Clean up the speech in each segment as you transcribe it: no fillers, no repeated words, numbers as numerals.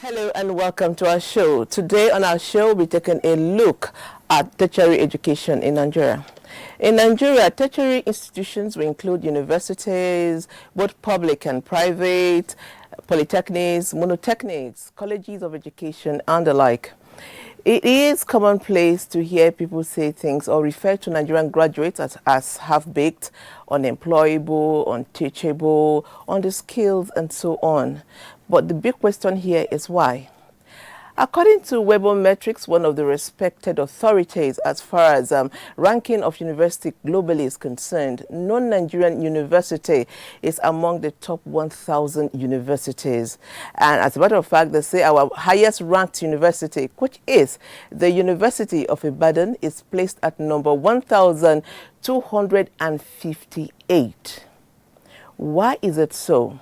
Hello and welcome to our show. Today on our show, we're taking a look at tertiary education in Nigeria. In Nigeria, tertiary institutions will include universities, both public and private, polytechnics, monotechnics, colleges of education, and the like. It is commonplace to hear people say things or refer to Nigerian graduates as half-baked, unemployable, unteachable, unskilled, and so on. But the big question here is why? According to Webometrics, one of the respected authorities as far as ranking of university globally is concerned, no Nigerian university is among the top 1,000 universities. And as a matter of fact, they say our highest ranked university, which is the University of Ibadan, is placed at number 1,258. Why is it so?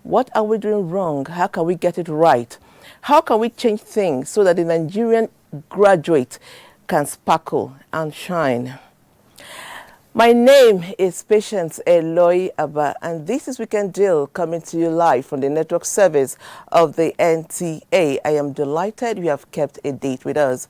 What are we doing wrong? How can we get it right? How can we change things so that the Nigerian graduate can sparkle and shine? My name is Patience Eloy Abba, and this is Weekend Deal, coming to you live from the network service of the NTA. I am delighted you have kept a date with us.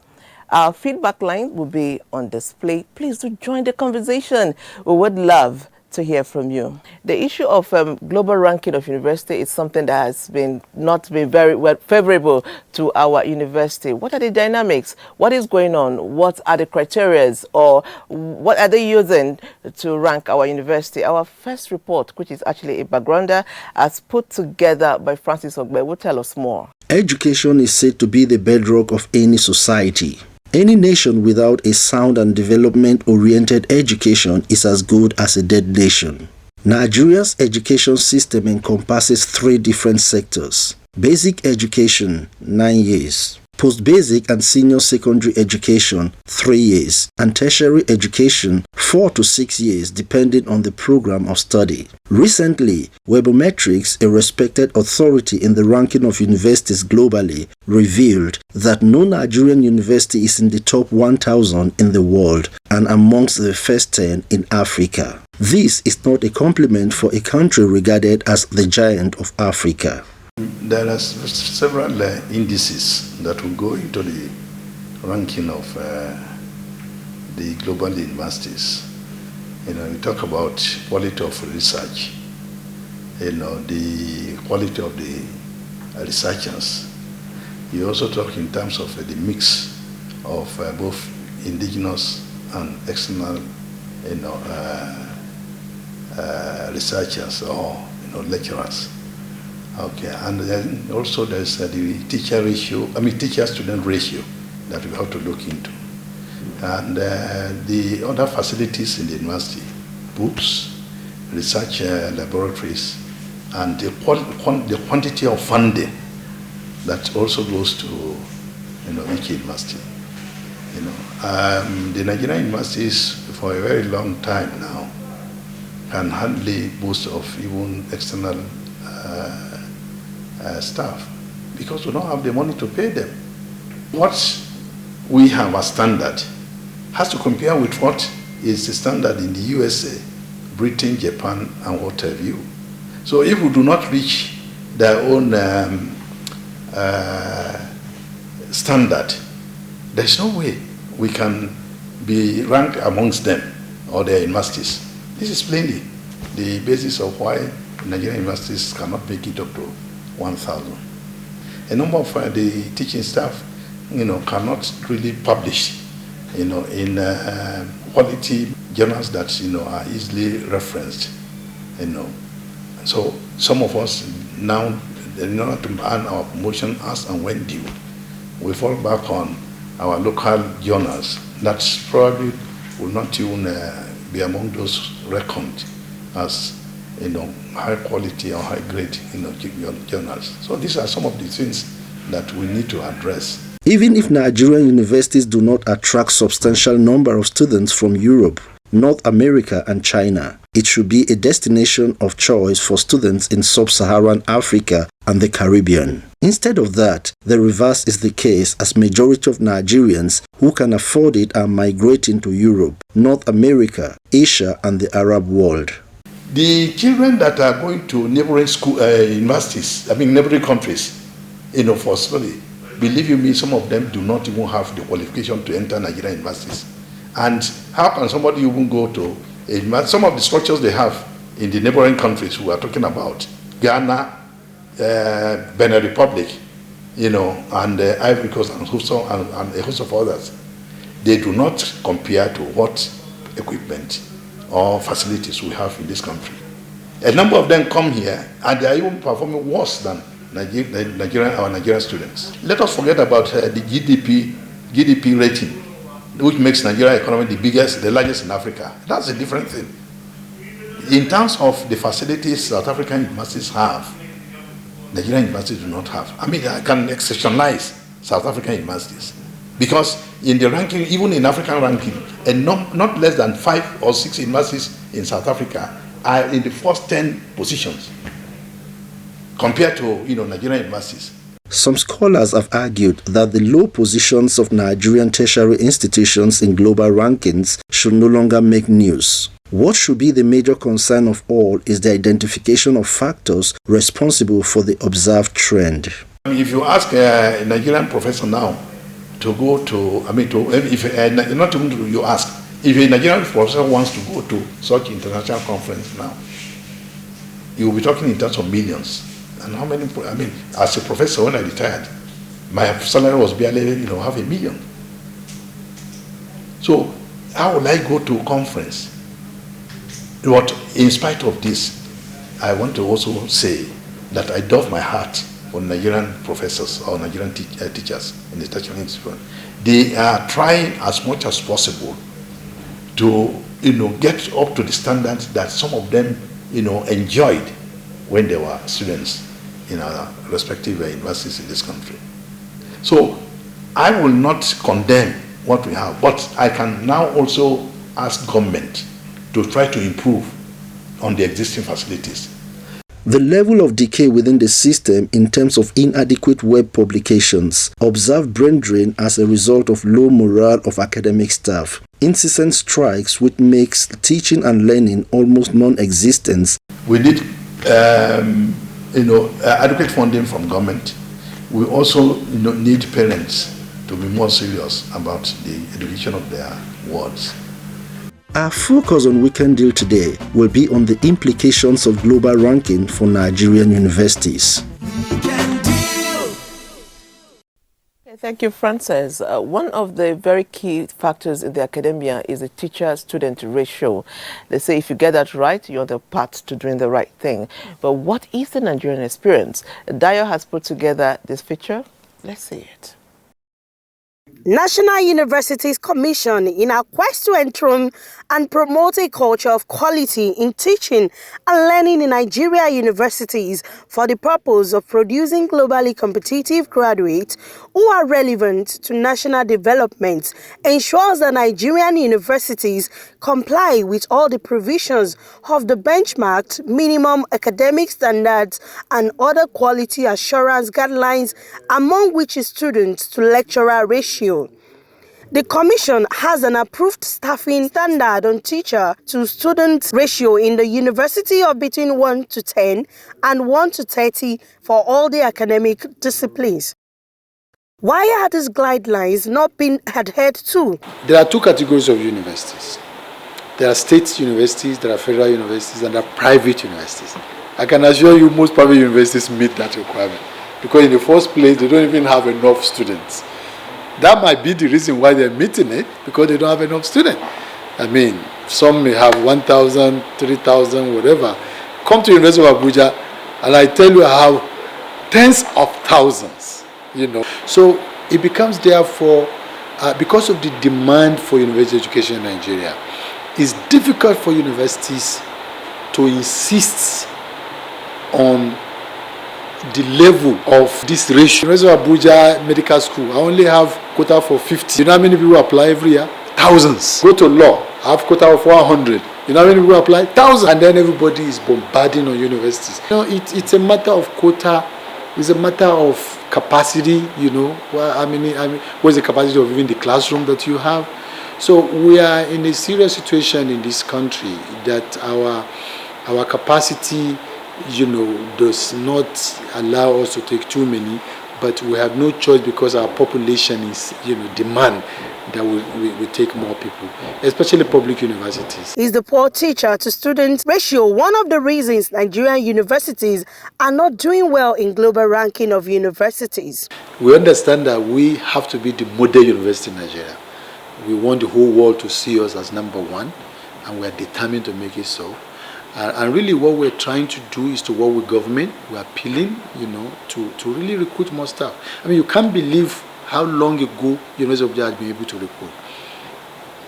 Our feedback line will be on display. Please do join the conversation. We would love to hear from you. The issue of global ranking of university is something that has not been very well favorable to our university. What are the dynamics? What is going on? What are the criteria, or what are they using to rank our university? Our first report, which is actually a backgrounder, as put together by Francis Ogbe, will tell us more. Education is said to be the bedrock of any society. Any nation without a sound and development-oriented education is as good as a dead nation. Nigeria's education system encompasses 3 different sectors. Basic education, 9 years. Post-basic and senior secondary education, 3 years. And tertiary education, 4 to 6 years, depending on the program of study. Recently, Webometrics, a respected authority in the ranking of universities globally, revealed that no Nigerian university is in the top 1,000 in the world and amongst the first 10 in Africa. This is not a compliment for a country regarded as the giant of Africa. There are several indices that will go into the ranking of the global universities. We talk about quality of research, the quality of the researchers. You also talk in terms of the mix of both indigenous and external, researchers or lecturers. Okay, and then also there's the teacher-student ratio that we have to look into. And the other facilities in the university, books, research laboratories, and the quantity of funding that also goes to each university. The Nigerian universities for a very long time now can hardly boast of even external staff because we don't have the money to pay them. What we have as standard has to compare with what is the standard in the USA, Britain, Japan, and what have you. So if we do not reach their own standard, there's no way we can be ranked amongst them or their universities. This is plainly the basis of why Nigerian universities cannot make it up to 1,000. A number of the teaching staff, cannot really publish, in quality journals that, are easily referenced, So some of us now in order to earn our promotion as and when due, we fall back on our local journals. That's probably will not even be among those reckoned as high quality or high grade journals. So these are some of the things that we need to address. Even if Nigerian universities do not attract substantial number of students from Europe, North America and China, it should be a destination of choice for students in sub-Saharan Africa and the Caribbean. Instead of that, the reverse is the case, as majority of Nigerians who can afford it are migrating to Europe, North America, Asia and the Arab world. The children that are going to neighboring universities, neighboring countries, for study, believe you me, some of them do not even have the qualification to enter Nigerian universities. And how can somebody even go to some of the structures they have in the neighboring countries we are talking about, Ghana, Benin Republic, and Ivory Coast and a host of others, they do not compare to what equipment or facilities we have in this country. A number of them come here and they are even performing worse than our Nigerian students. Let us forget about the GDP rating, which makes Nigeria economy the largest in Africa. That's a different thing. In terms of the facilities South African universities have, Nigerian universities do not have. I can exceptionalize South African universities because in the ranking, even in African ranking, and not less than 5 or 6 universities in South Africa are in the first 10 positions compared to Nigerian universities. Some scholars have argued that the low positions of Nigerian tertiary institutions in global rankings should no longer make news. What should be the major concern of all is the identification of factors responsible for the observed trend. If you ask a Nigerian professor now to go to, if a Nigerian professor wants to go to such international conference now, you will be talking in terms of millions. And how many, as a professor when I retired, my salary was barely, half $1 million. So how will I go to a conference? But in spite of this, I want to also say that I doff my hat on Nigerian professors or Nigerian teachers in the tertiary institution. They are trying as much as possible to, get up to the standards that some of them, enjoyed when they were students in our respective universities in this country. So I will not condemn what we have, but I can now also ask government to try to improve on the existing facilities. The level of decay within the system in terms of inadequate web publications, observed brain drain as a result of low morale of academic staff, incessant strikes which makes teaching and learning almost non-existent. We need adequate funding from government. We also need parents to be more serious about the education of their wards. Our focus on Weekend Deal today will be on the implications of global ranking for Nigerian universities. Thank you, Francis. One of the very key factors in the academia is the teacher-student ratio. They say if you get that right, you're on the path to doing the right thing. But what is the Nigerian experience? Dio has put together this feature. Let's see it. National Universities Commission, in our quest to enthrone and promote a culture of quality in teaching and learning in Nigeria universities for the purpose of producing globally competitive graduates who are relevant to national development, ensures that Nigerian universities comply with all the provisions of the benchmarked minimum academic standards and other quality assurance guidelines, among which is student-to-lecturer ratio. The Commission has an approved staffing standard on teacher-to-student ratio in the university of between 1 to 10 and 1 to 30 for all the academic disciplines. Why are these guidelines not being adhered to? There are two categories of universities. There are state universities, there are federal universities, and there are private universities. I can assure you most private universities meet that requirement because in the first place, they don't even have enough students. That might be the reason why they're meeting it, because they don't have enough students. Some may have 1,000, 3,000, whatever. Come to the University of Abuja, and I tell you I have tens of thousands, So it becomes therefore, because of the demand for university education in Nigeria, it's difficult for universities to insist on the level of this ratio. University of Abuja Medical School, I only have quota for 50. You know how many people apply every year? Thousands. Go to law, I have quota of 100. You know how many people apply? Thousands. And then everybody is bombarding on universities. It's a matter of quota. It's a matter of capacity. What's the capacity of even the classroom that you have? So we are in a serious situation in this country that our capacity, does not allow us to take too many, but we have no choice because our population is, demand that we take more people, especially public universities. Is the poor teacher to student ratio one of the reasons Nigerian universities are not doing well in global ranking of universities? We understand that we have to be the model university in Nigeria. We want the whole world to see us as number one, and we are determined to make it so. And really what we're trying to do is to work with government. We're appealing, to really recruit more staff. I mean, you can't believe how long ago University of Abuja has been able to recruit.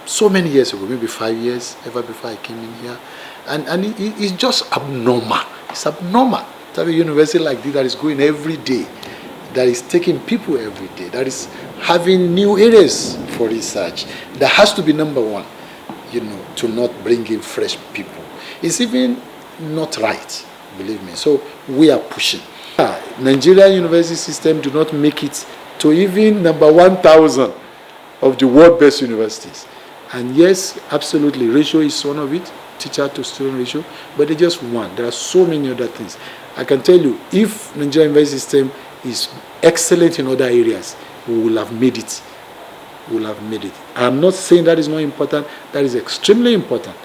So many years ago, maybe 5 years, ever before I came in here. And it's just abnormal. It's abnormal to have a university like this that is going every day, that is taking people every day, that is having new areas for research. That has to be number one, to not bring in fresh people. It's even not right, believe me. So we are pushing. Nigerian university system do not make it to even number 1,000 of the world best universities. And yes, absolutely, ratio is one of it, teacher to student ratio, but they just one. There are so many other things. I can tell you, if Nigerian university system is excellent in other areas, we will have made it. We will have made it. I'm not saying that is not important. That is extremely important.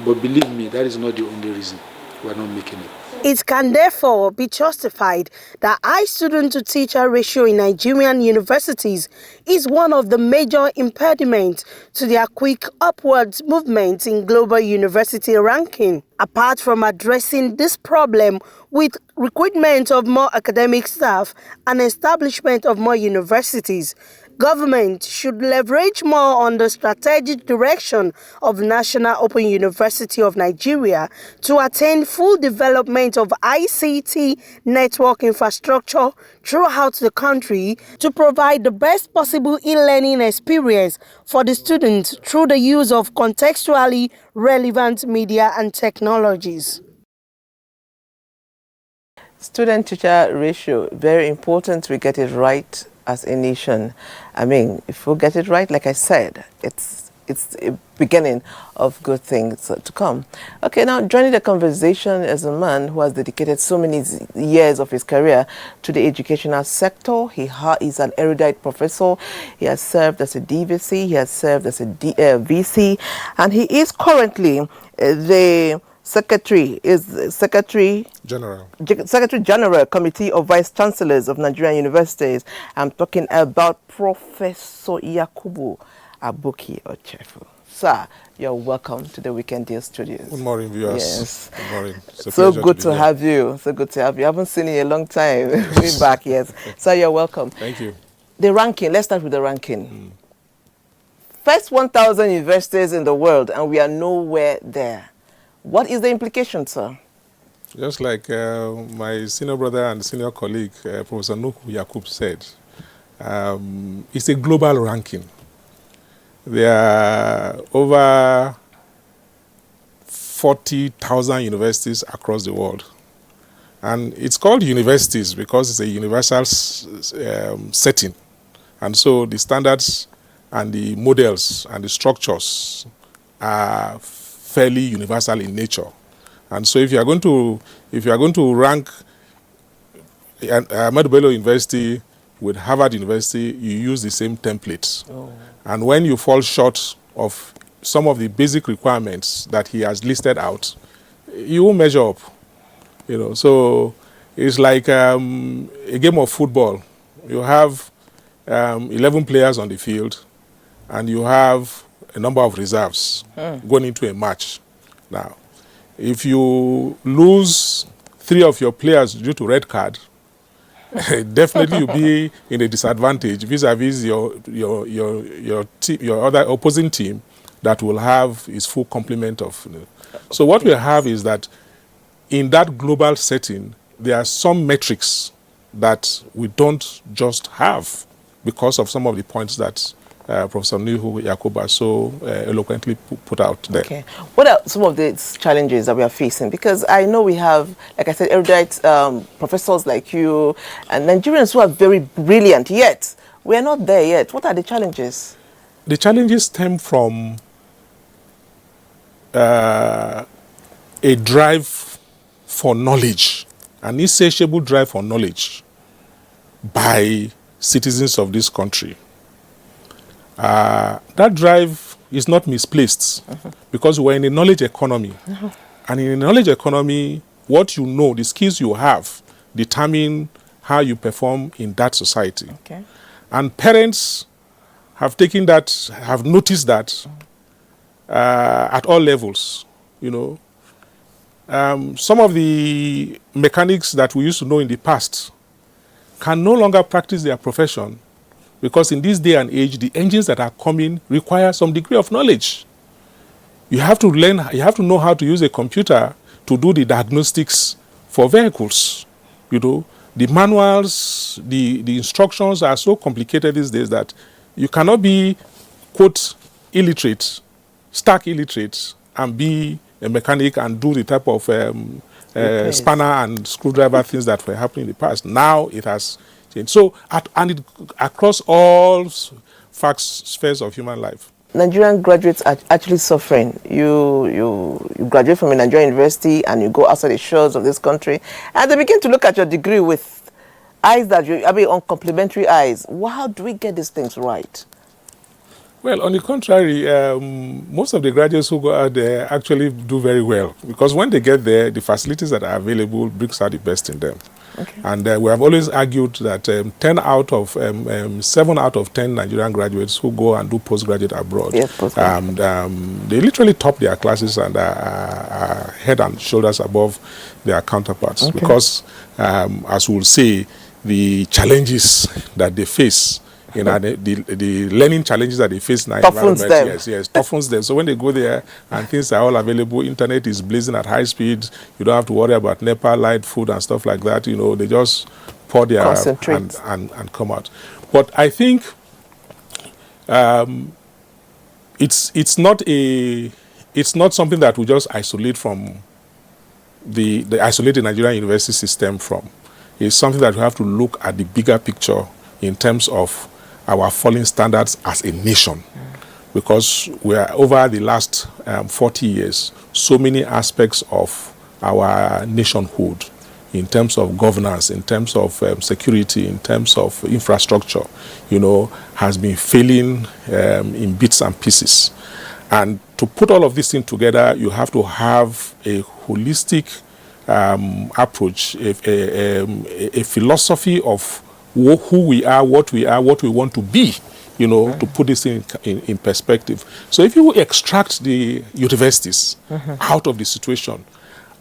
But believe me, that is not the only reason we're not making it. It can therefore be justified that high student-to-teacher ratio in Nigerian universities is one of the major impediments to their quick upwards movement in global university ranking. Apart from addressing this problem with recruitment of more academic staff and establishment of more universities, government should leverage more on the strategic direction of National Open University of Nigeria to attain full development of ICT network infrastructure throughout the country to provide the best possible e-learning experience for the students through the use of contextually relevant media and technologies. Student-teacher ratio, very important we get it right as a nation. I mean, if we get it right, like I said, it's a beginning of good things to come. Okay, now joining the conversation is a man who has dedicated so many years of his career to the educational sector. He is an erudite professor. He has served as a DVC, he has served as a VC, and he is currently the Secretary General Committee of Vice Chancellors of Nigerian Universities. I'm talking about Professor Yakubu Aboki Ochefu. Sir, you're welcome to the Weekend Deal Studios. Good morning, viewers. Yes. Good morning. So good to have you. So good to have you. I haven't seen you in a long time. We're back, yes. So you're welcome. Thank you. The ranking, let's start with the ranking. First 1,000 universities in the world, and we are nowhere there. What is the implication, sir? Just like my senior brother and senior colleague, Professor Nuhu Yakub said, it's a global ranking. There are over 40,000 universities across the world. And it's called universities because it's a universal setting. And so the standards and the models and the structures are fairly universal in nature. And so if you are going to rank Ahmadu Bello University with Harvard University, you use the same templates. Oh. And when you fall short of some of the basic requirements that he has listed out, you won't measure up. So it's like a game of football. You have 11 players on the field, and you have a number of reserves going into a match. Now, if you lose 3 of your players due to red card, definitely you'll be in a disadvantage vis-a-vis your other opposing team that will have its full complement of. So what we have is that in that global setting, there are some metrics that we don't just have because of some of the points that Professor Nuhu Yakuba so eloquently put out there. Okay. What are some of the challenges that we are facing? Because I know we have, like I said, erudite professors like you and Nigerians who are very brilliant, yet we are not there yet. What are the challenges? The challenges stem from a drive for knowledge, an insatiable drive for knowledge by citizens of this country. That drive is not misplaced because we're in a knowledge economy. And in a knowledge economy, what you know, the skills you have, determine how you perform in that society. Okay. And parents have taken that, have noticed that at all levels, some of the mechanics that we used to know in the past can no longer practice their profession because in this day and age, the engines that are coming require some degree of knowledge. You have to learn, you have to know how to use a computer to do the diagnostics for vehicles. The manuals, the instructions are so complicated these days that you cannot be, quote, illiterate, stark illiterate, and be a mechanic and do the type of spanner and screwdriver things that were happening in the past. Now it has changed. So, across all spheres of human life. Nigerian graduates are actually suffering. You graduate from a Nigerian university and you go outside the shores of this country and they begin to look at your degree with eyes that uncomplimentary eyes. How do we get these things right? Well, on the contrary, most of the graduates who go out there actually do very well because when they get there, the facilities that are available brings out the best in them. Okay. And we have always argued that 7 out of 10 Nigerian graduates who go and do postgraduate abroad, they literally top their classes and are head and shoulders above their counterparts. Okay. Because, as we'll say, the challenges that they face, the learning challenges that they face in our environment, toughens them. So when they go there and things are all available, internet is blazing at high speed, you don't have to worry about NEPA, light, food and stuff like that. They just pour their and come out. But I think it's not something that we just isolate from the isolated Nigerian university system from. It's something that we have to look at the bigger picture in terms of our falling standards as a nation. Because we are over the last 40 years, so many aspects of our nationhood in terms of governance, in terms of security, in terms of infrastructure, has been failing in bits and pieces. And to put all of this thing together, you have to have a holistic approach, a philosophy of who we are, what we want to be, to put this in perspective. So if you extract the universities out of the situation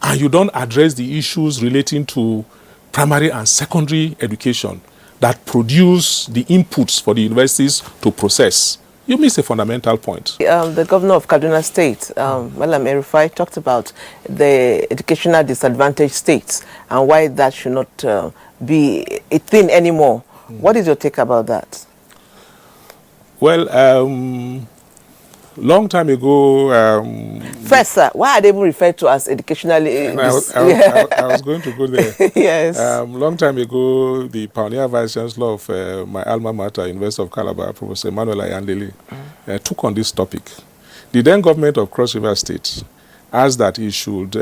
and you don't address the issues relating to primary and secondary education that produce the inputs for the universities to process, you miss a fundamental point. The governor of Kaduna State, Malam El-Rufai, talked about the educational disadvantaged states and why that should not be a thing anymore. What is your take about that? Well, long time ago... First, sir, why are they even referred to as educationally... I was going to go there. Yes. Long time ago, the pioneer vice chancellor of my alma mater, University of Calabar, Professor Emmanuel Ayandele, took on this topic. The then government of Cross River State asked that he should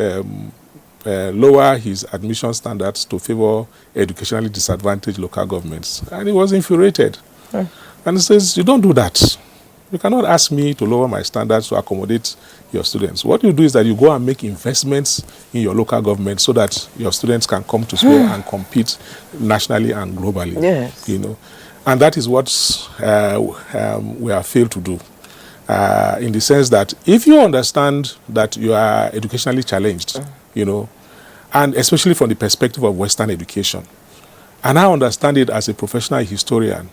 lower his admission standards to favor educationally disadvantaged local governments. And he was infuriated. And he says, you don't do that. You cannot ask me to lower my standards to accommodate your students. What you do is that you go and make investments in your local government so that your students can come to school and compete nationally and globally. Yes. And that is what we have failed to do. In the sense that if you understand that you are educationally challenged, and especially from the perspective of Western education, And I understand it as a professional historian.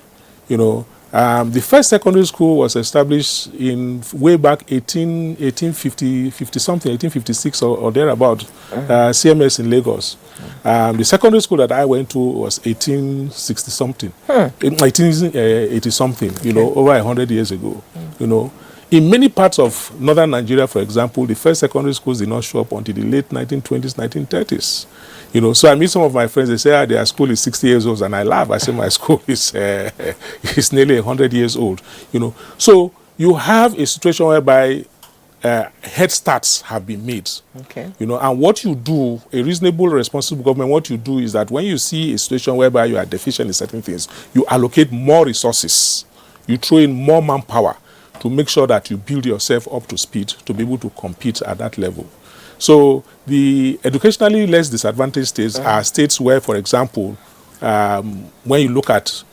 You know, the first secondary school was established in way back 1856 or thereabout, CMS in Lagos. The secondary school that I went to was 1860 something, 1880 something, you know, over 100 years ago, you know. In many parts of northern Nigeria, for example, the first secondary schools did not show up until the late 1920s, 1930s. You know, so I meet some of my friends, they say, their school is 60 years old, and I laugh. I say, my school is nearly 100 years old, you know. So you have a situation whereby head starts have been made, you know, and what you do, a reasonable, responsible government, what you do is that when you see a situation whereby you are deficient in certain things, you allocate more resources, you throw in more manpower to make sure that you build yourself up to speed to be able to compete at that level. So the educationally less disadvantaged states are states where, for example, when you look at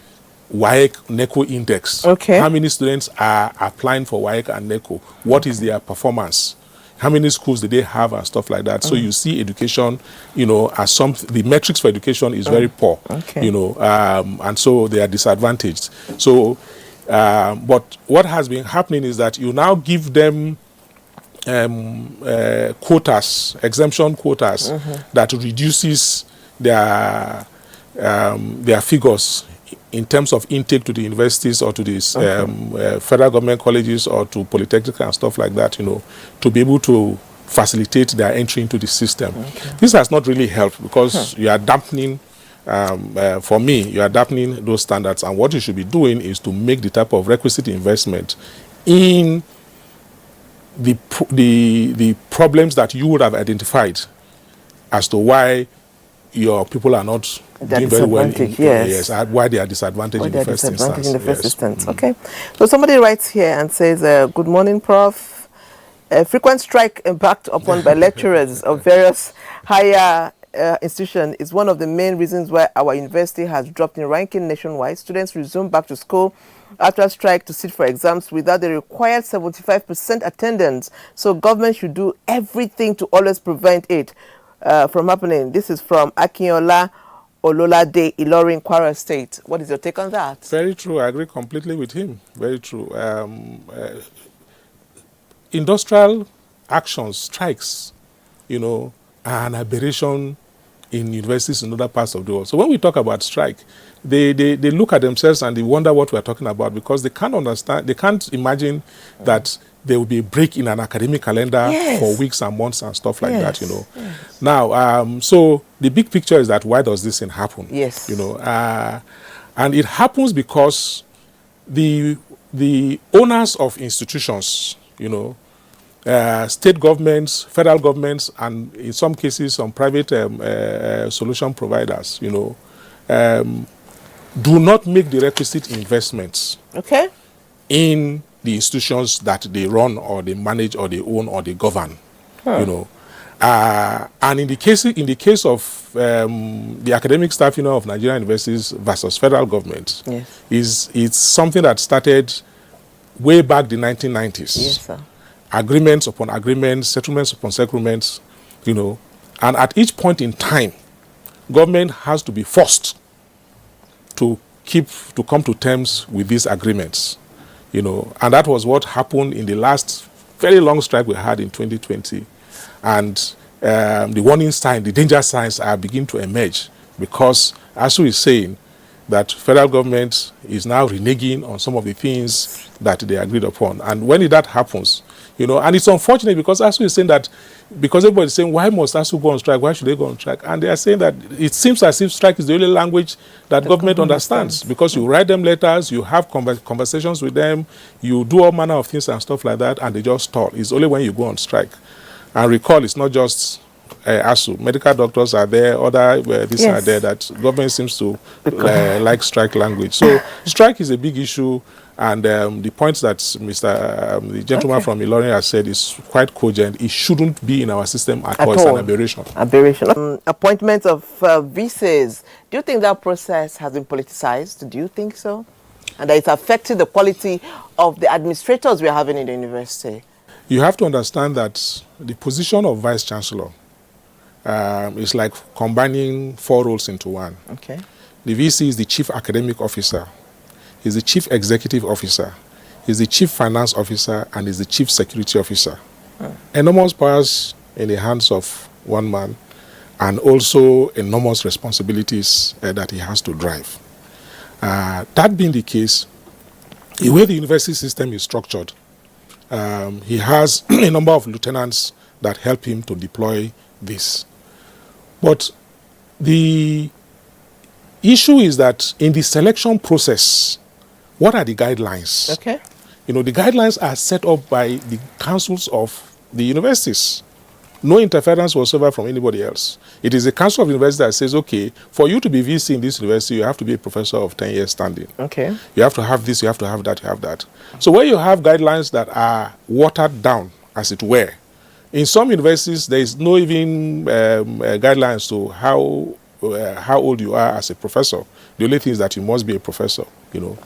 WAEC NECO index, how many students are applying for WAEC and NECO? What is their performance? How many schools do they have and stuff like that? So you see education, you know, as the metrics for education is very poor, you know, and so they are disadvantaged. So, but what has been happening is that you now give them quotas, exemption quotas, that reduces their figures in terms of intake to the universities or to these federal government colleges or to polytechnic and stuff like that, you know, to be able to facilitate their entry into the system. This has not really helped because you are dampening, for me, you are dampening those standards, and what you should be doing is to make the type of requisite investment in the problems that you would have identified as to why your people are not doing very well why they are disadvantaged in the first instance. Okay. So somebody writes here and says, good morning, Prof. Frequent strike impact upon by lecturers of various higher institution is one of the main reasons why our university has dropped in ranking nationwide. Students resume back to school after strike to sit for exams without the required 75% attendance. So government should do everything to always prevent it from happening. This is from Akinola Ololade, Ilorin, Kwara State. What is your take on that? Very true. I agree completely with him. Very true. Industrial actions, strikes, you know, are an aberration in universities in other parts of the world. So when we talk about strike, they look at themselves and they wonder what we're talking about, because they can't understand, they can't imagine that there will be a break in an academic calendar for weeks and months and stuff like that, you know. Now, so the big picture is that why does this thing happen? You know, and it happens because the owners of institutions, you know, state governments, federal governments, and in some cases some private solution providers, you know, do not make the requisite investments in the institutions that they run or they manage or they own or they govern, you know. And in the case of the academic staff, you know, of Nigerian universities versus federal government, it's something that started way back the 1990s. Agreements upon agreements, settlements upon settlements, you know, and at each point in time, government has to be forced to come to terms with these agreements, you know, and that was what happened in the last very long strike we had in 2020, and the warning sign, the danger signs are beginning to emerge, because ASU is saying that federal government is now reneging on some of the things that they agreed upon, and when that happens, you know, and it's unfortunate because ASU is saying that, because everybody is saying, why must ASU go on strike? Why should they go on strike? And they are saying that it seems as if strike is the only language that government understands, because you write them letters, you have conversations with them, you do all manner of things and stuff like that, and they just stall. It's only when you go on strike. And recall, it's not just ASU. Medical doctors are there, other these are there, that government seems to like strike language. So strike is a big issue. And the points that the gentleman from Ilorin has said is quite cogent. It shouldn't be in our system at all. It's an aberration. Appointment of VCs. Do you think that process has been politicized? Do you think so? And that it's affecting the quality of the administrators we're having in the university? You have to understand that the position of vice chancellor is like combining 4 roles into one. The VC is the chief academic officer, he's the chief executive officer, he's the chief finance officer, and he's the chief security officer. Enormous powers in the hands of one man, and also enormous responsibilities that he has to drive. That being the case, the way the university system is structured, he has a number of lieutenants that help him to deploy this. But the issue is that in the selection process, what are the guidelines? Okay. You know, the guidelines are set up by the councils of the universities. No interference whatsoever from anybody else. It is the council of university that says, okay, for you to be VC in this university, you have to be a professor of 10 years standing. Okay. You have to have this, you have to have that, you have that. So when you have guidelines that are watered down, as it were, in some universities, there is no even guidelines to how old you are as a professor. The only thing is that you must be a professor, you know.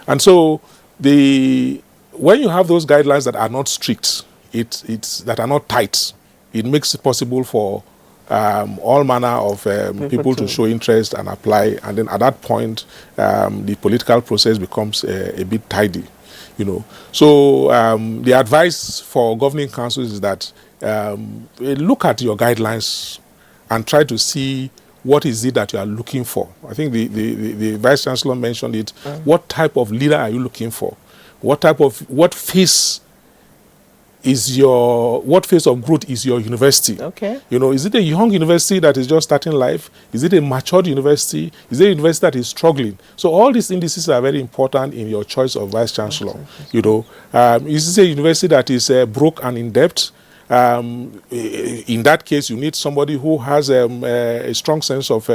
And so when you have those guidelines that are not strict, that are not tight, it makes it possible for all manner of people to show interest and apply. And then at that point, the political process becomes a bit tidy, you know. So the advice for governing councils is that look at your guidelines and try to see what is it that you are looking for. I think the Vice Chancellor mentioned it. What type of leader are you looking for? What phase of growth is your university? Okay. You know, is it a young university that is just starting life? Is it a matured university? Is it a university that is struggling? So all these indices are very important in your choice of vice chancellor. You know, is it a university that is broke and in debt? In that case, you need somebody who has a strong sense of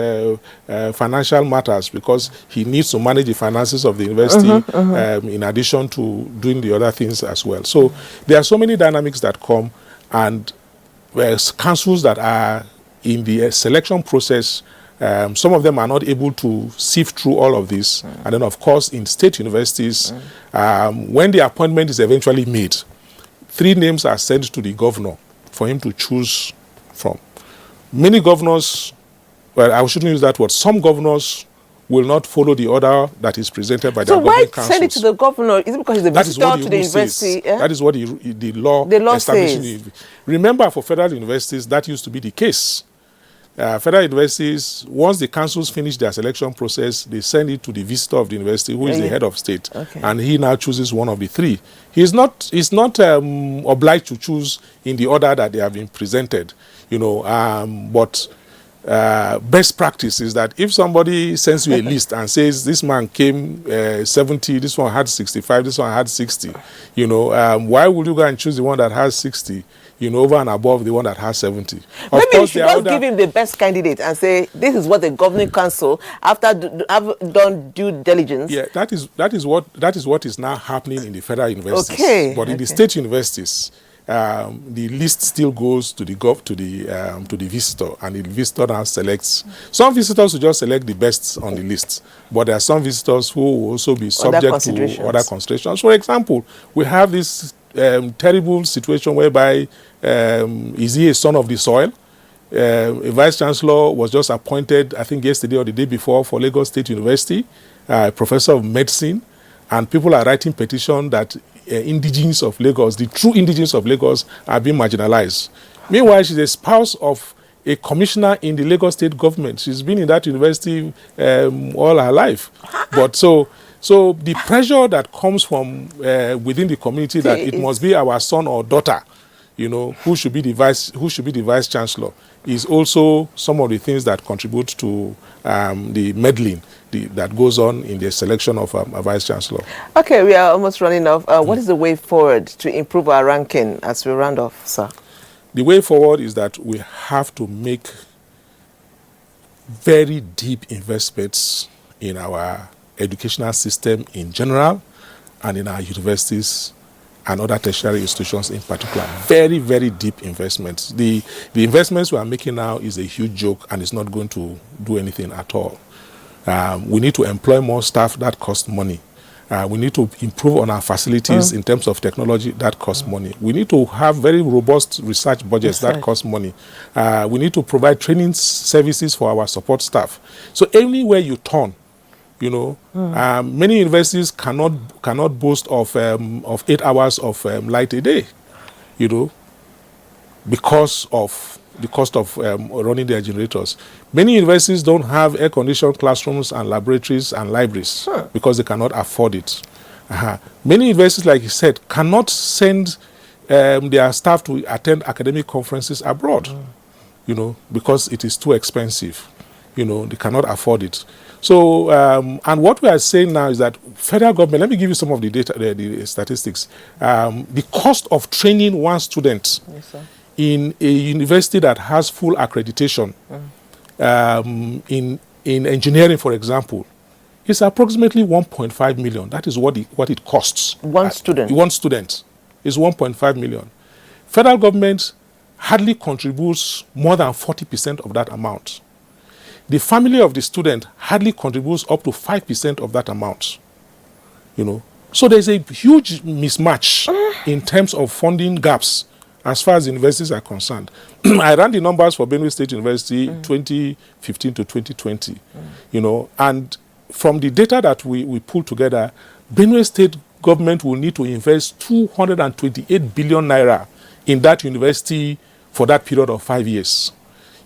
financial matters, because he needs to manage the finances of the university in addition to doing the other things as well. So there are so many dynamics that come, and councils that are in the selection process, some of them are not able to sift through all of this. And then, of course, in state universities, when the appointment is eventually made, 3 names are sent to the governor for him to choose from. Many governors, well, I shouldn't use that word, some governors will not follow the order that is presented by the governing councils. So why send it to the governor? Is it because he's a visitor to the university? Yeah? That is what the law establishes. Remember, for federal universities, that used to be the case. Federal universities, once the councils finish their selection process, they send it to the visitor of the university, who is the head of state, and he now chooses one of the 3. He's not obliged to choose in the order that they have been presented, you know. But best practice is that if somebody sends you a list and says this man came 70, this one had 65, this one had 60, you know, why would you go and choose the one that has 60? You know, over and above the one that has 70. Maybe you should just give him the best candidate and say, this is what the governing council, after have done due diligence. Yeah, that is what is now happening in the federal universities. Okay. But in the state universities, the list still goes to the visitor, and the visitor now selects. Some visitors will just select the best on the list, but there are some visitors who will also be subject to other considerations. For example, we have this terrible situation whereby is he a son of the soil? A vice chancellor was just appointed, I think yesterday or the day before, for Lagos State University, professor of medicine, and people are writing petition that indigenes of Lagos, the true indigenes of Lagos, are being marginalized. Meanwhile, she's a spouse of a commissioner in the Lagos state government. She's been in that university all her life. But so the pressure that comes from within the community that it must be our son or daughter, you know, who should be the vice chancellor, is also some of the things that contribute to the meddling that goes on in the selection of a vice chancellor. Okay, we are almost running off. What is the way forward to improve our ranking as we round off, sir? The way forward is that we have to make very deep investments in our educational system in general, and in our universities and other tertiary institutions in particular. Very, very deep investments. The investments we are making now is a huge joke, and it's not going to do anything at all. We need to employ more staff. That costs money. We need to improve on our facilities in terms of technology. That costs money. We need to have very robust research budgets. That costs money. We need to provide training services for our support staff. So anywhere you turn, many universities cannot boast of 8 hours of light a day, because of the cost of running their generators. Many universities don't have air-conditioned classrooms and laboratories and libraries because they cannot afford it. Many universities, like you said, cannot send their staff to attend academic conferences abroad, because it is too expensive. They cannot afford it. So, and what we are saying now is that federal government, let me give you some of the data, the statistics. The cost of training one student in a university that has full accreditation, in engineering, for example, is approximately 1.5 million. That is what it costs. One student? One student is 1.5 million. Federal government hardly contributes more than 40% of that amount. The family of the student hardly contributes up to 5% of that amount. So there's a huge mismatch in terms of funding gaps as far as universities are concerned. I ran the numbers for Benue State University 2015 to 2020, and from the data that we pulled together, Benue State government will need to invest 228 billion naira in that university for that period of 5 years.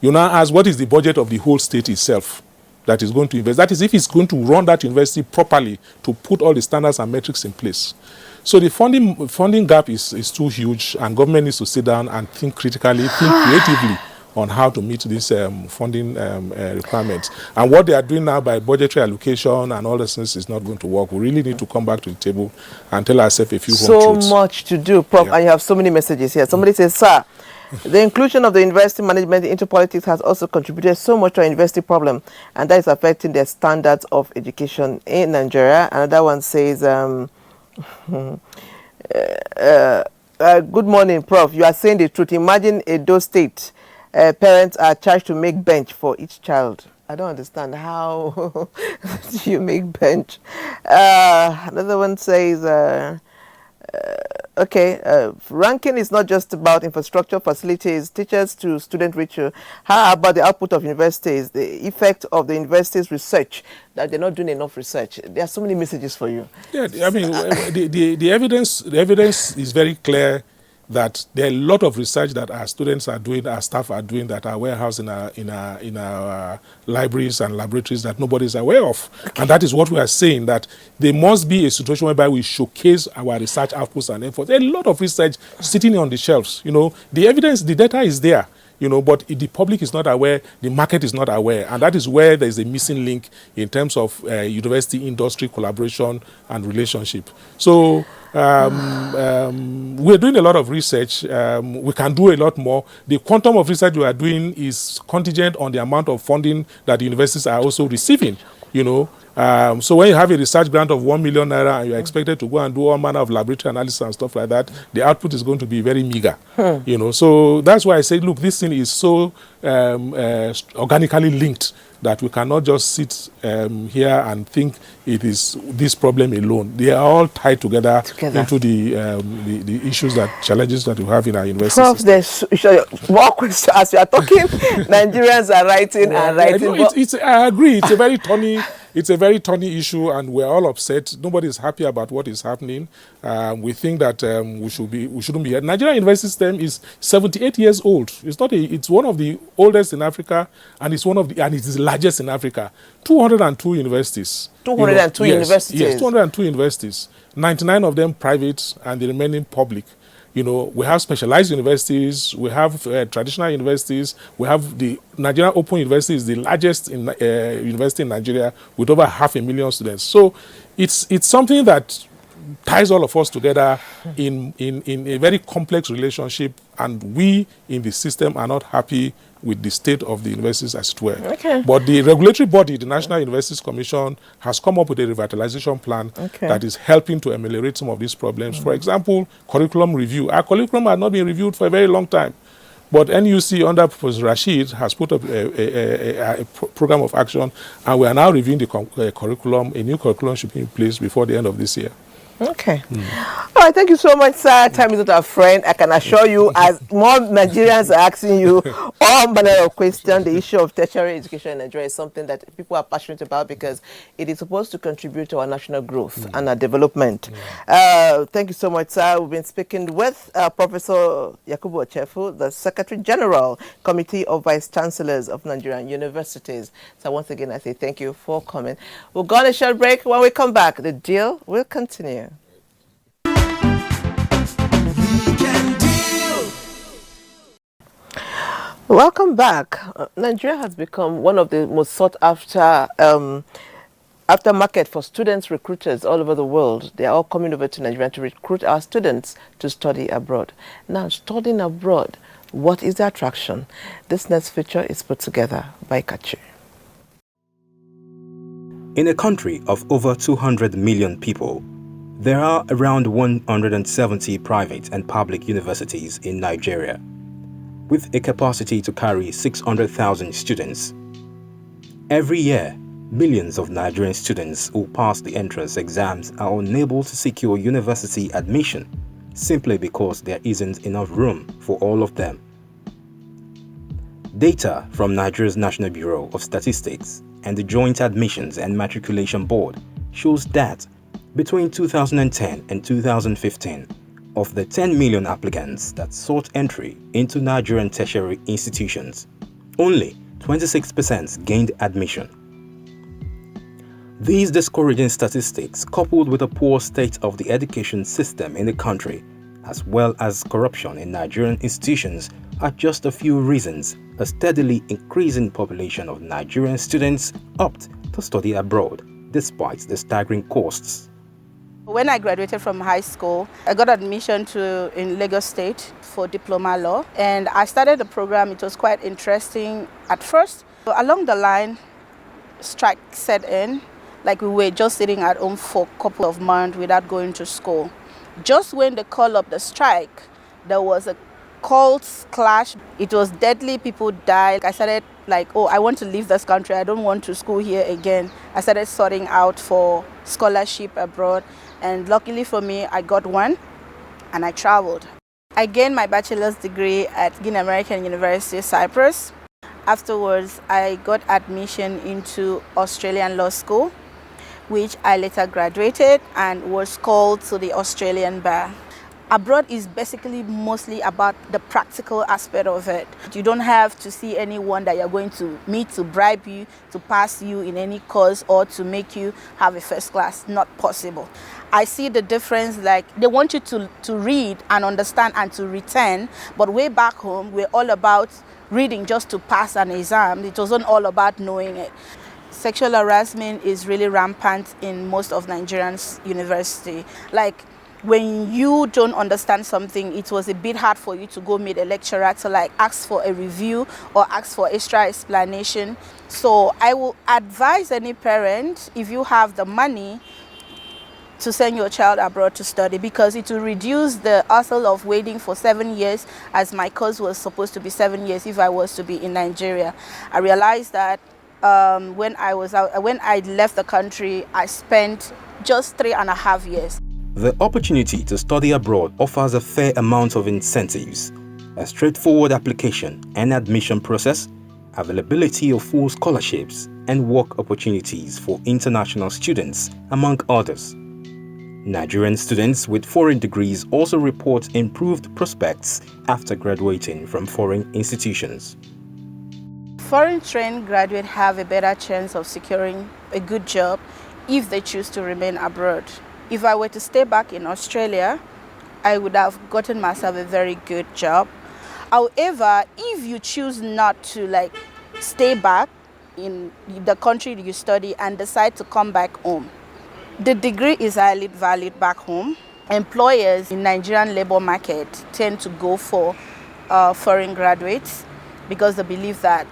You now ask, what is the budget of the whole state itself that is going to invest? That is, if it's going to run that university properly to put all the standards and metrics in place. So the funding gap is too huge, and government needs to sit down and think critically, think creatively on how to meet these funding requirements. And what they are doing now by budgetary allocation and all this is not going to work. We really need to come back to the table and tell ourselves a few so truths. Much to do, Prof, and you have so many messages here. Somebody says, sir, the inclusion of the university management into politics has also contributed so much to our university problem, and that is affecting the standards of education in Nigeria. Another one says, good morning, Prof. You are saying the truth. Imagine Edo State. Parents are charged to make bench for each child. I don't understand how do you make bench. Another one says, ranking is not just about infrastructure, facilities, teachers to student ratio. How about the output of universities, the effect of the universities' research, that they're not doing enough research? There are so many messages for you. Yeah, I mean, the evidence is very clear that there are a lot of research that our students are doing, our staff are doing, that are warehoused in our libraries and laboratories that nobody is aware of. Okay. And that is what we are saying, that there must be a situation whereby we showcase our research outputs and efforts. There are a lot of research sitting on the shelves. The evidence, the data is there. But the public is not aware, the market is not aware, and that is where there is a missing link in terms of university industry collaboration and relationship. So we're doing a lot of research. We can do a lot more. The quantum of research we are doing is contingent on the amount of funding that the universities are also receiving. So when you have a research grant of 1 million naira and you're expected to go and do all manner of laboratory analysis and stuff like that, the output is going to be very meager. So that's why I say, look, this thing is so organically linked that we cannot just sit here and think it is this problem alone. They are all tied together. Into the issues, challenges that we have in our university Prof, there's more questions as you are talking. Nigerians are writing and writing. I agree. It's a very thorny issue, and we're all upset. Nobody is happy about what is happening. We think that we shouldn't be here. Nigerian university system is 78 years old. It's one of the oldest in Africa, and it is the largest in Africa. 202 universities. 202 universities. Yes, 202 universities. 99 of them private, and the remaining public. We have specialized universities, we have traditional universities, we have the Nigerian Open University is the largest university in Nigeria with over 500,000 students. So it's something that ties all of us together in a very complex relationship, and we in the system are not happy with the state of the universities as it were. Okay. But the regulatory body, the National Universities Commission, has come up with a revitalization plan that is helping to ameliorate some of these problems. For example, curriculum review. Our curriculum had not been reviewed for a very long time. But NUC under Professor Rashid has put up a program of action, and we are now reviewing the curriculum. A new curriculum should be in place before the end of this year. Okay. All right, thank you so much, sir. Time is not our friend. I can assure you, as more Nigerians are asking you all manner of questions, the issue of tertiary education in Nigeria is something that people are passionate about because it is supposed to contribute to our national growth and our development. Thank you so much, sir. We've been speaking with Professor Yakubu Ochefu, the Secretary General, Committee of Vice Chancellors of Nigerian Universities. So once again, I say thank you for coming. We'll go on a short break. When we come back, the deal will continue. Welcome back. Nigeria has become one of the most sought after market for students, recruiters all over the world. They are all coming over to Nigeria to recruit our students to study abroad. Now, studying abroad, what is the attraction? This next feature is put together by Kachi. In a country of over 200 million people, there are around 170 private and public universities in Nigeria, with a capacity to carry 600,000 students. Every year, millions of Nigerian students who pass the entrance exams are unable to secure university admission simply because there isn't enough room for all of them. Data from Nigeria's National Bureau of Statistics and the Joint Admissions and Matriculation Board shows that between 2010 and 2015, of the 10 million applicants that sought entry into Nigerian tertiary institutions, only 26% gained admission. These discouraging statistics, coupled with a poor state of the education system in the country, as well as corruption in Nigerian institutions, are just a few reasons a steadily increasing population of Nigerian students opt to study abroad, despite the staggering costs. When I graduated from high school, I got admission in Lagos State for diploma law, and I started the program. It was quite interesting at first. Along the line, strike set in, like we were just sitting at home for a couple of months without going to school. Just when they called up the strike, there was a cult clash. It was deadly, people died. I started like, oh, I want to leave this country. I don't want to school here again. I started sorting out for scholarship abroad. And luckily for me, I got one and I traveled. I gained my bachelor's degree at Guinea American University, Cyprus. Afterwards, I got admission into Australian Law School, which I later graduated and was called to the Australian bar. Abroad is basically mostly about the practical aspect of it. You don't have to see anyone that you're going to meet to bribe you, to pass you in any course, or to make you have a first class. Not possible. I see the difference, like they want you to read and understand and to retain, but way back home, we're all about reading just to pass an exam. It wasn't all about knowing it. Sexual harassment is really rampant in most of Nigerian's university. Like, when you don't understand something, it was a bit hard for you to go meet a lecturer to like ask for a review or ask for extra explanation. So I will advise any parent, if you have the money, to send your child abroad to study, because it will reduce the hassle of waiting for 7 years, as my course was supposed to be 7 years if I was to be in Nigeria. I realized that when I left the country, I spent just 3.5 years. The opportunity to study abroad offers a fair amount of incentives, a straightforward application and admission process, availability of full scholarships, and work opportunities for international students, among others. Nigerian students with foreign degrees also report improved prospects after graduating from foreign institutions. Foreign-trained graduates have a better chance of securing a good job if they choose to remain abroad. If I were to stay back in Australia, I would have gotten myself a very good job. However, if you choose not to stay back in the country you study and decide to come back home, the degree is highly valued back home. Employers in Nigerian labor market tend to go for foreign graduates because they believe that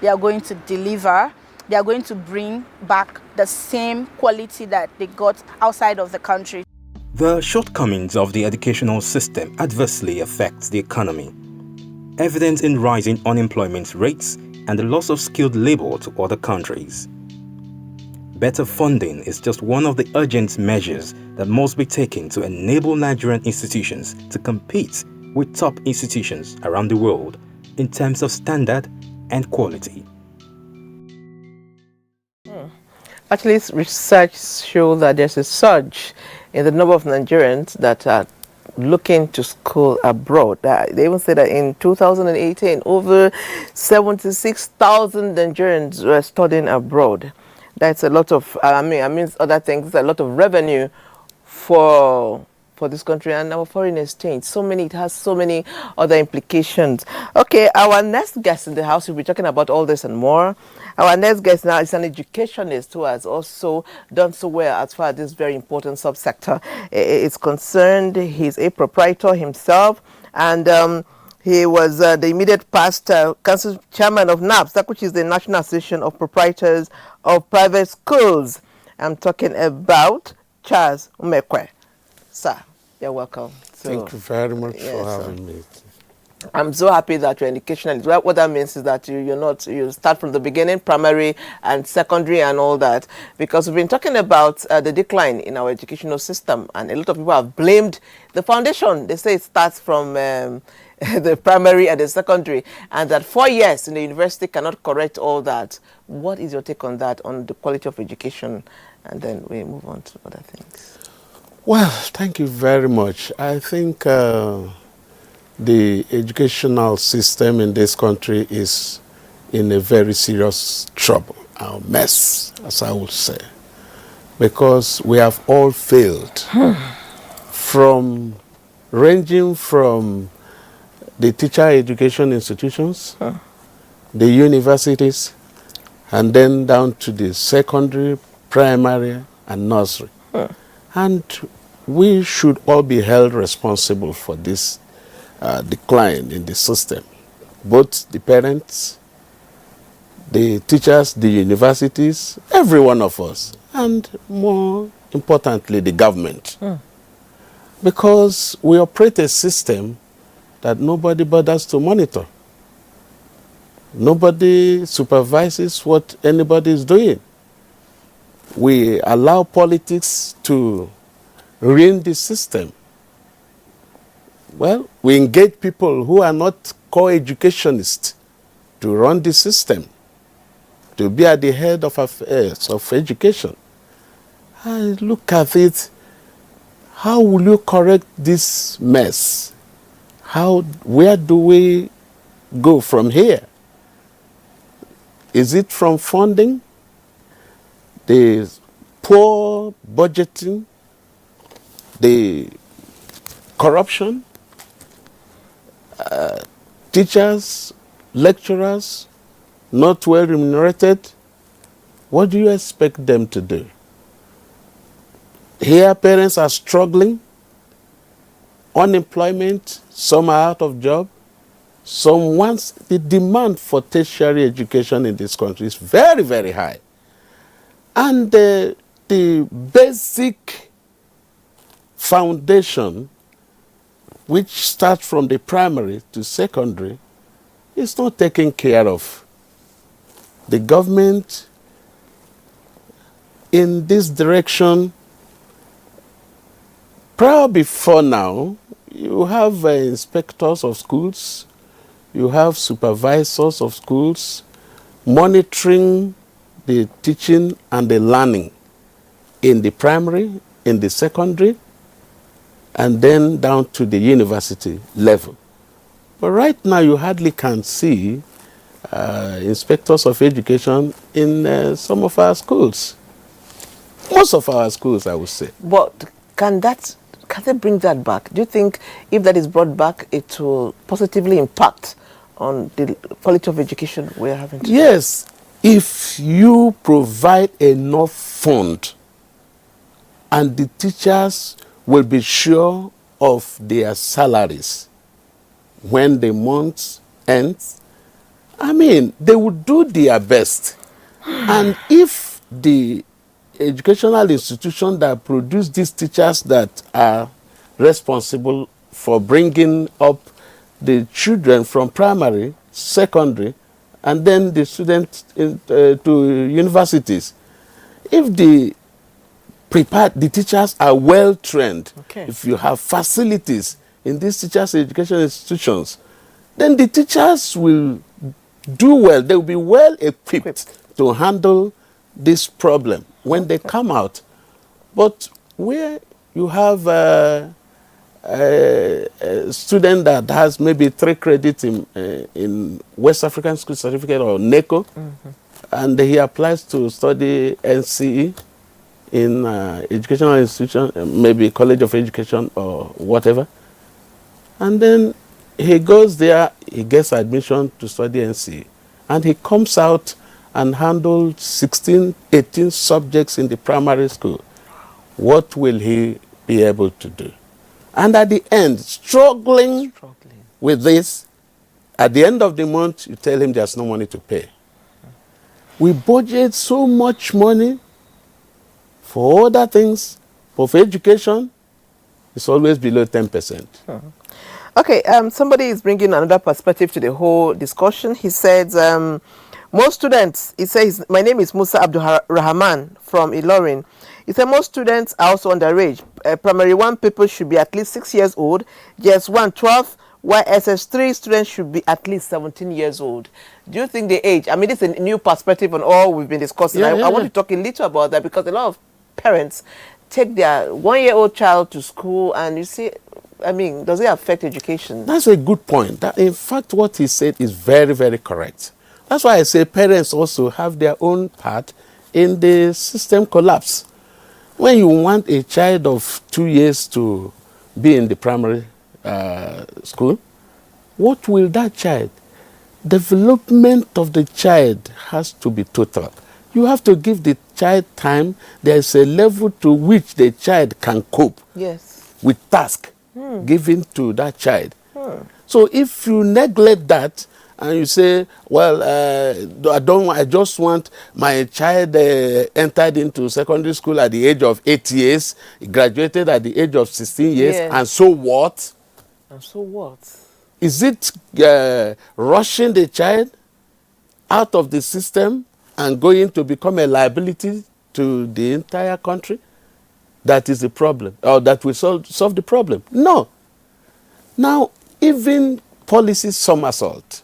they are going to deliver. They are going to bring back the same quality that they got outside of the country. The shortcomings of the educational system adversely affect the economy. evident in rising unemployment rates and the loss of skilled labor to other countries. Better funding is just one of the urgent measures that must be taken to enable Nigerian institutions to compete with top institutions around the world in terms of standard and quality. Actually, research shows that there's a surge in the number of Nigerians that are looking to school abroad. They even say that in 2018, over 76,000 Nigerians were studying abroad. That's a lot of, I mean other things, a lot of revenue for this country and our foreign exchange. It has so many other implications. Okay, our next guest in the house will be talking about all this and more. Our next guest now is an educationist who has also done so well as far as this very important subsector is concerned. He's a proprietor himself, and he was the immediate past council chairman of NAPS, which is the National Association of Proprietors of Private Schools. I'm talking about Charles Umekwe. Sir, you're welcome. Thank you very much for having me. I'm so happy that you're an educationalist. What that means is that you start from the beginning, primary and secondary and all that, because we've been talking about the decline in our educational system, and a lot of people have blamed the foundation. They say it starts from the primary and the secondary, and that 4 years in the university cannot correct all that. What is your take on that, on the quality of education? And then we move on to other things. Well, thank you very much. I think the educational system in this country is in a very serious trouble, a mess, as I would say, because we have all failed, ranging from the teacher education institutions, the universities, and then down to the secondary, primary, and nursery. And we should all be held responsible for this decline in the system. Both the parents, the teachers, the universities, every one of us, and more importantly, the government. Because we operate a system that nobody bothers to monitor. Nobody supervises what anybody is doing. We allow politics to ruin the system. Well, we engage people who are not co-educationists to run the system, to be at the head of affairs of education. I look at it, how will you correct this mess? Where do we go from here? Is it from funding? The poor budgeting, the corruption, teachers, lecturers, not well remunerated? What do you expect them to do? Here, parents are struggling, unemployment, some are out of job. The demand for tertiary education in this country is very, very high. And the basic foundation, which starts from the primary to secondary, is not taken care of. The government in this direction, probably before now, you have inspectors of schools, you have supervisors of schools monitoring the teaching and the learning in the primary, in the secondary, and then down to the university level. But right now you hardly can see inspectors of education in some of our schools. Most of our schools, I would say. But can they bring that back? Do you think if that is brought back, it will positively impact on the quality of education we're having today? Yes, if you provide enough fund and the teachers will be sure of their salaries when the month ends, I mean, they will do their best. And if the educational institution that produce these teachers that are responsible for bringing up the children from primary, secondary, and then the students to universities. If the teachers are well trained, if you have facilities in these teachers' education institutions, then the teachers will do well. They will be well equipped to handle this problem when they come out. But where you have a student that has maybe 3 credits in West African School Certificate or NECO, and he applies to study NCE in educational institution, maybe College of Education or whatever, and then he goes there, he gets admission to study NCE, and he comes out and handles 16, 18 subjects in the primary school. What will he be able to do? And at the end, struggling with this, at the end of the month, you tell him there's no money to pay. We budget so much money for other things, but for education, it's always below 10%. Okay, somebody is bringing another perspective to the whole discussion. He says, most students, he says, my name is Musa Abdul Rahman from Ilorin. He said most students are also underage. Primary 1 people should be at least 6 years old, JS1 12, while SS3 students should be at least 17 years old. Do you think the age, I mean, this is a new perspective on all we've been discussing. I want to talk a little about that, because a lot of parents take their 1-year-old child to school, and you see, I mean, does it affect education? That's a good point. In fact, what he said is very, very correct. That's why I say parents also have their own part in the system collapse. When you want a child of 2 years to be in the primary school, what will that child? Development of the child has to be total. You have to give the child time. There is a level to which the child can cope with task given to that child. So if you neglect that and you say, well, I just want my child entered into secondary school at the age of 8 years, graduated at the age of 16 years, and so what? And so what? Is it rushing the child out of the system and going to become a liability to the entire country? That is the problem, or that will solve the problem? No. Now, even policy somersault.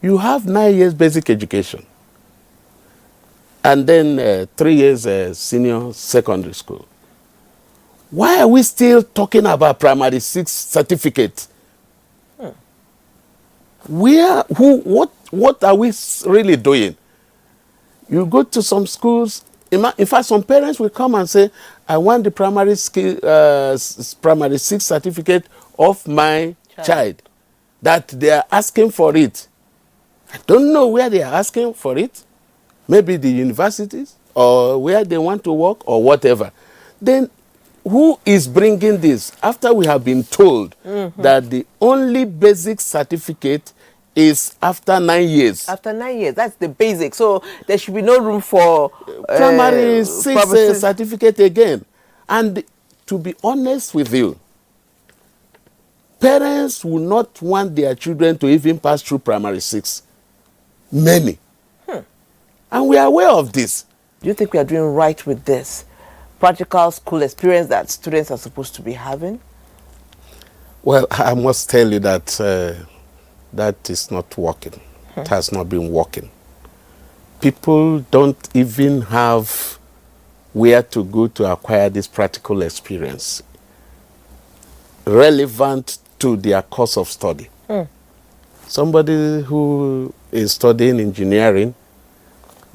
You have 9 years basic education, and then 3 years senior secondary school. Why are we still talking about primary 6 certificate? What are we really doing? You go to some schools. In fact, some parents will come and say, I want the primary 6 certificate of my child, that they are asking for it. I don't know where they are asking for it. Maybe the universities, or where they want to work, or whatever. Then who is bringing this? After we have been told that the only basic certificate is after 9 years. After 9 years, that's the basic. So there should be no room for primary 6 certificate again. And to be honest with you, parents will not want their children to even pass through primary 6. Many. And we are aware of this. Do you think we are doing right with this practical school experience that students are supposed to be having? Well, I must tell you that that is not working. It has not been working. People don't even have where to go to acquire this practical experience relevant to their course of study. Somebody who is studying engineering,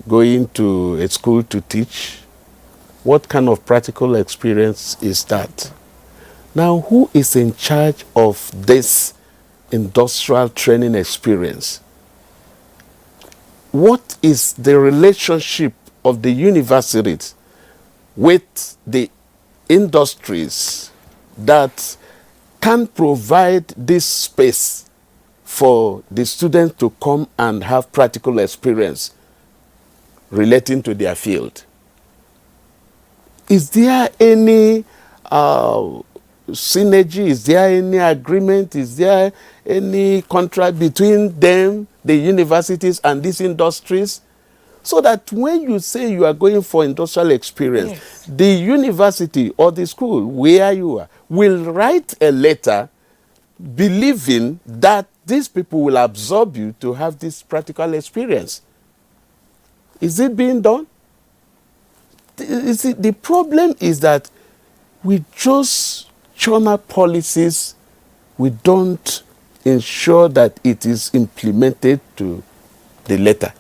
going to a school to teach, what kind of practical experience is that? Now, who is in charge of this industrial training experience? What is the relationship of the universities with the industries that can provide this space for the students to come and have practical experience relating to their field? Is there any synergy? Is there any agreement? Is there any contract between them, the universities, and these industries? So that when you say you are going for industrial experience, yes, the university or the school where you are will write a letter believing that these people will absorb you to have this practical experience. Is it being done? You see, the problem is that we just churn out policies. We don't ensure that it is implemented to the letter.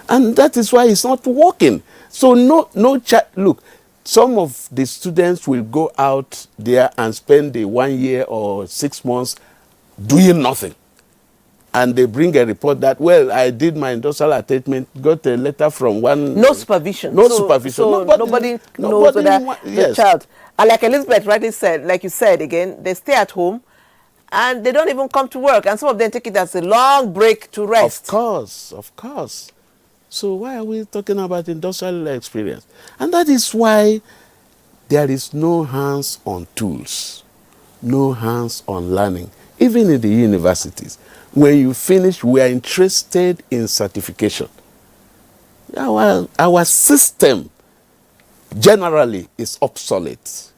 And that is why it's not working. So look, some of the students will go out there and spend the 1 year or 6 months doing nothing. And they bring a report that, well, I did my industrial attachment, got a letter from one... No supervision. No supervision. So nobody knows whether the child... And like Elizabeth rightly said, like you said again, they stay at home and they don't even come to work. And some of them take it as a long break to rest. Of course, of course. So why are we talking about industrial experience? And that is why there is no hands-on tools, no hands-on learning, even in the universities. When you finish, we are interested in certification. Our system generally is obsolete.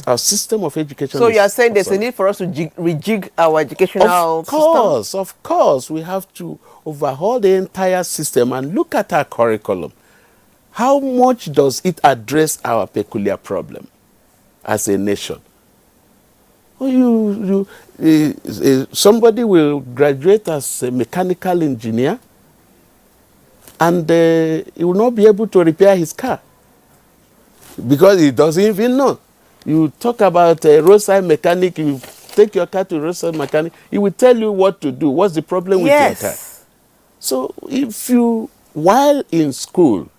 Our system of education So is you are saying obsolete. there's a need for us to rejig our educational system? Of course. We have to overhaul the entire system and look at our curriculum. How much does it address our peculiar problem as a nation? Somebody will graduate as a mechanical engineer and he will not be able to repair his car because he doesn't even know. You talk about a roadside mechanic, you take your car to a roadside mechanic, he will tell you what to do. What's the problem with your car? So if you, while in school,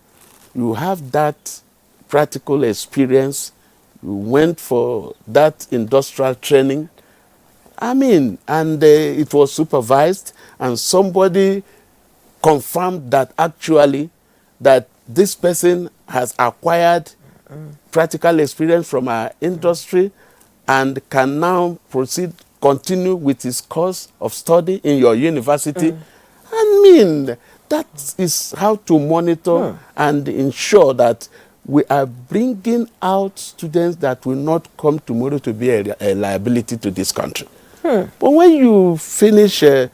you have that practical experience, you went for that industrial training, and it was supervised, and somebody confirmed that actually that this person has acquired practical experience from our industry and can now continue with his course of study in your university. That is how to monitor and ensure that we are bringing out students that will not come tomorrow to be a liability to this country. But when you finish, you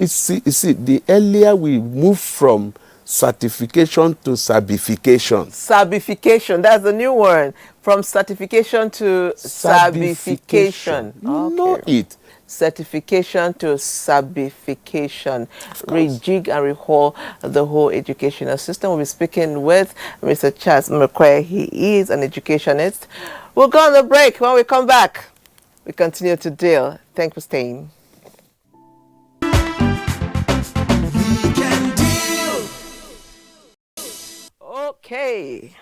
see, the earlier we move from certification to sabification. Sabification, that's the new word. From certification to sabification. You know it. Certification to sabification. Rejig and rehaul the whole educational system. We'll be speaking with Mr. Charles McQuay. He is an educationist. We'll go on the break. When we come back, we continue to deal. Thanks for staying. Okay.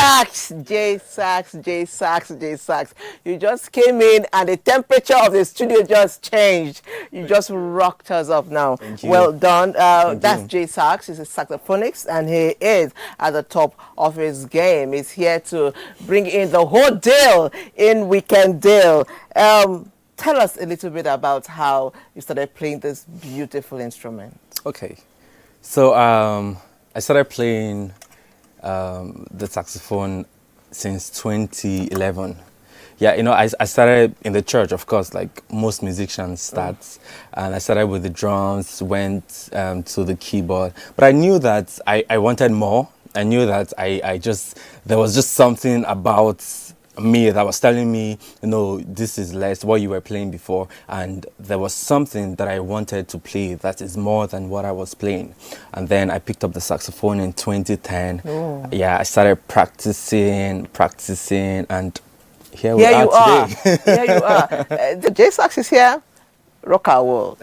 Sachs, J Sachs, J Sachs, J Sachs. You just came in and the temperature of the studio just changed. You just rocked us up now. Thank you. Well done. That's you. J Sachs. He's a saxophonist and he is at the top of his game. He's here to bring in the whole deal in Weekend Deal. Tell us a little bit about how you started playing this beautiful instrument. Okay. So I started playing the saxophone since 2011. Yeah, you know, I started in the church, of course, like most musicians start. And I started with the drums, went to the keyboard. But I knew that I wanted more. I knew that there was just something about me that was telling me, you know, this is less what you were playing before, and there was something that I wanted to play that is more than what I was playing. And then I picked up the saxophone in 2010. Yeah, I started practicing, and here we are today. Here you are. The J Sax is here. Rock our world.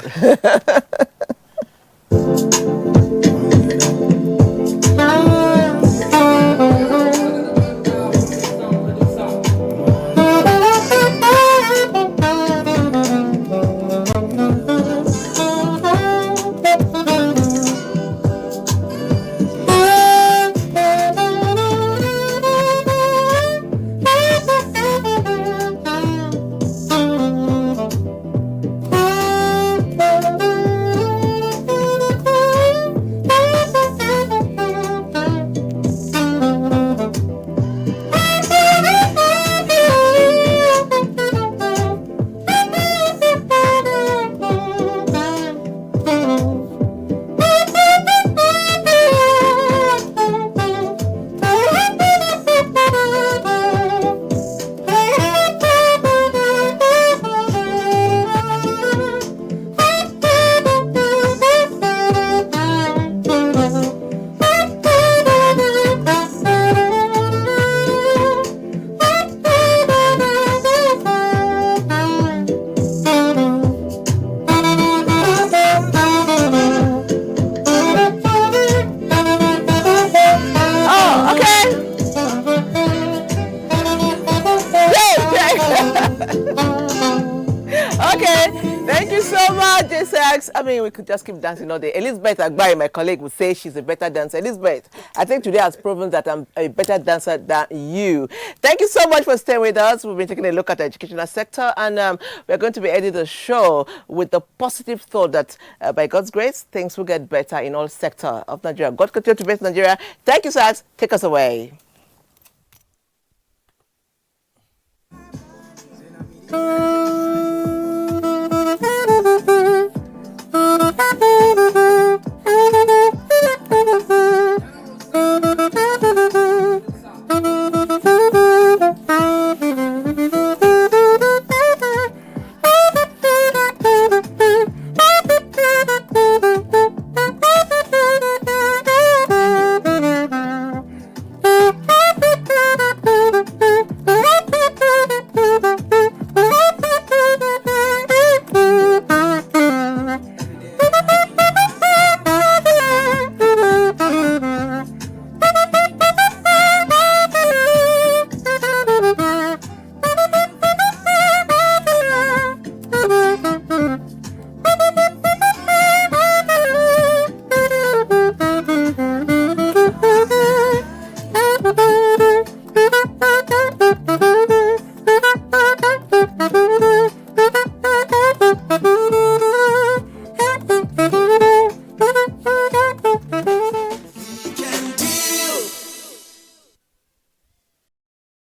I mean, we could just keep dancing all day. Elizabeth Agbai, my colleague, would say she's a better dancer. Elizabeth, I think today has proven that I'm a better dancer than you. Thank you so much for staying with us. We've been taking a look at the educational sector, and we're going to be ending the show with the positive thought that by God's grace, things will get better in all sectors of Nigeria. God continue to bless Nigeria. Thank you, Sax. Take us away.